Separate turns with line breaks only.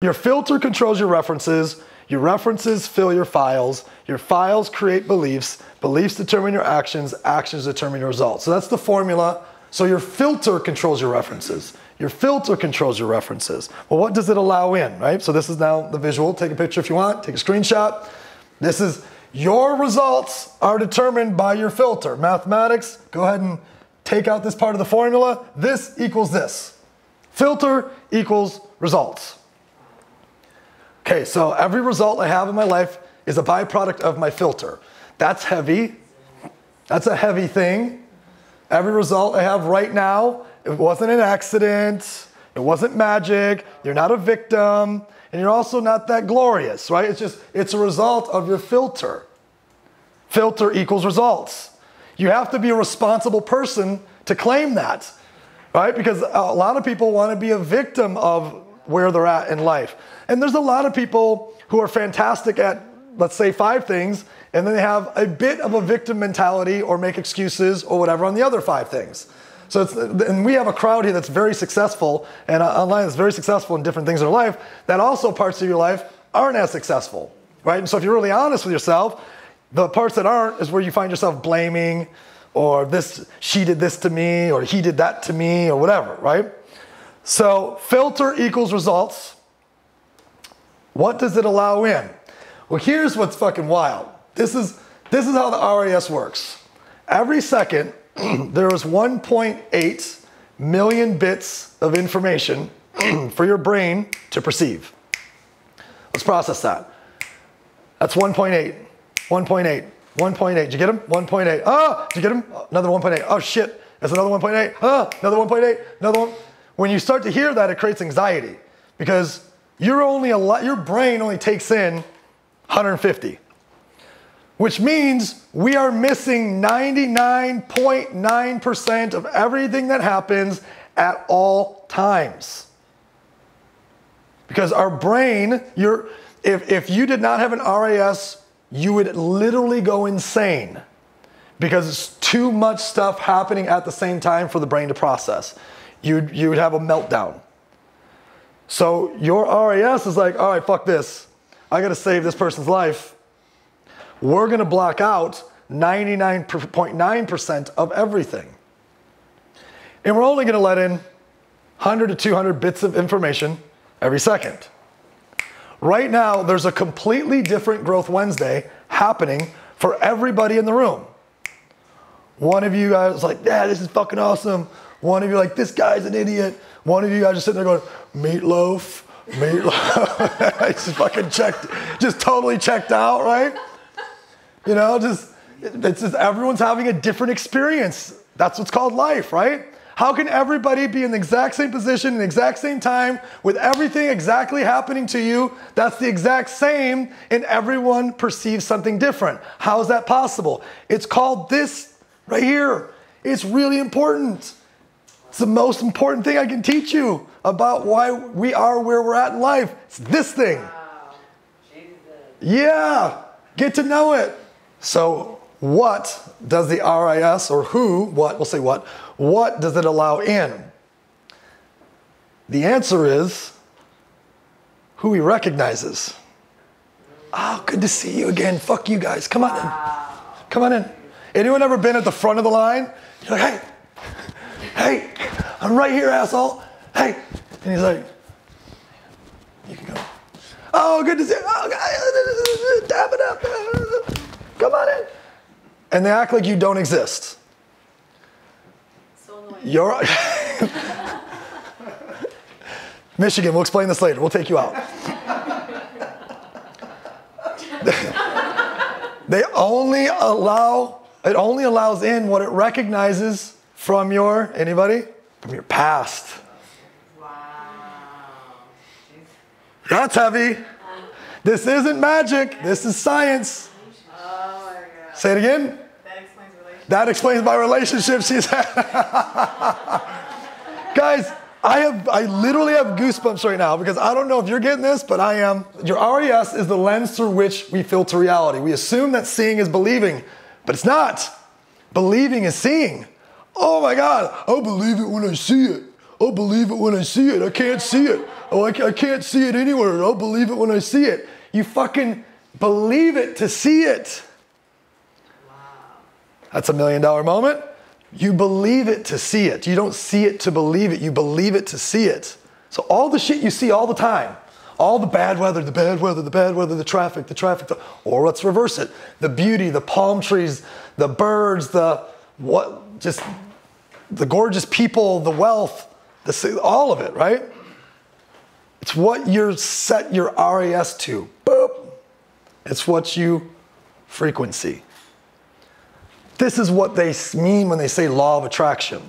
Your filter controls your references fill your files create beliefs determine your actions determine your results. So that's the formula. So your filter controls your references. Well, what does it allow in, right? So this is now the visual. Take a picture if you want, take a screenshot. This is your results are determined by your filter. Mathematics, go ahead and take out this part of the formula. This equals this. Filter equals results. Okay, so every result I have in my life is a byproduct of my filter. That's heavy. That's a heavy thing. Every result I have right now, it wasn't an accident. It wasn't magic. You're not a victim. And you're also not that glorious, right? It's a result of your filter. Filter equals results. You have to be a responsible person to claim that, right? Because a lot of people want to be a victim of where they're at in life. And there's a lot of people who are fantastic at, let's say, 5 things, and then they have a bit of a victim mentality or make excuses or whatever on the other 5 things. So and we have a crowd here that's very successful and online that's very successful in different things in their life that also parts of your life aren't as successful, right? And so if you're really honest with yourself, the parts that aren't is where you find yourself blaming or this, she did this to me or he did that to me or whatever, right? So filter equals results. What does it allow in? Well, here's what's fucking wild. This is how the RAS works. Every second, there is 1.8 million bits of information for your brain to perceive. Let's process that. That's 1.8, 1.8, 1.8. Did you get him? 1.8. Oh, did you get him? Another 1.8. Oh shit, there's another 1.8. Oh, another 1.8, another one. When you start to hear that, it creates anxiety because your brain only takes in 150. Which means we are missing 99.9% of everything that happens at all times. Because our brain, if you did not have an RAS, you would literally go insane. Because it's too much stuff happening at the same time for the brain to process. You would have a meltdown. So your RAS is like, all right, fuck this. I gotta save this person's life. We're gonna block out 99.9% of everything. And we're only gonna let in 100 to 200 bits of information every second. Right now, there's a completely different Growth Wednesday happening for everybody in the room. One of you guys is like, yeah, this is fucking awesome. One of you like, this guy's an idiot. One of you guys just sitting there going, meatloaf, meatloaf. Just fucking just totally checked out, right? You know, it's just everyone's having a different experience. That's what's called life, right? How can everybody be in the exact same position, in the exact same time, with everything exactly happening to you that's the exact same, and everyone perceives something different? How is that possible? It's called this right here. It's really important. It's the most important thing I can teach you about why we are where we're at in life. It's this thing.
Wow. Jesus.
Yeah, get to know it. So what does the RAS, or we'll say what does it allow in? The answer is who he recognizes. Oh, good to see you again. Fuck you guys. Come on in. Come on in. Anyone ever been at the front of the line? You're like, hey, I'm right here, asshole. Hey. And he's like, you can go. Oh, good to see you. Oh, dab it up. Come on in. And they act like you don't exist.
So annoying.
You're Michigan, we'll explain this later. We'll take you out. It only allows in what it recognizes from your, anybody? From your past.
Wow.
That's heavy. This isn't magic. This is science.
Oh my God.
Say it again.
That explains relationships.
That explains my relationship, she said. Guys, I literally have goosebumps right now because I don't know if you're getting this, but I am. Your RES is the lens through which we filter reality. We assume that seeing is believing, but it's not. Believing is seeing. Oh my God, I'll believe it when I see it. I'll believe it when I see it. I can't see it. Oh, I can't see it anywhere. I'll believe it when I see it. You fucking believe it to see it.
Wow.
That's $1 million moment. You believe it to see it. You don't see it to believe it. You believe it to see it. So all the shit you see all the time, all the bad weather, the bad weather, the bad weather, the traffic, or let's reverse it. The beauty, the palm trees, the birds, the gorgeous people, the wealth, all of it, right? It's what you set your RAS to. Boop. It's what you frequency. This is what they mean when they say law of attraction.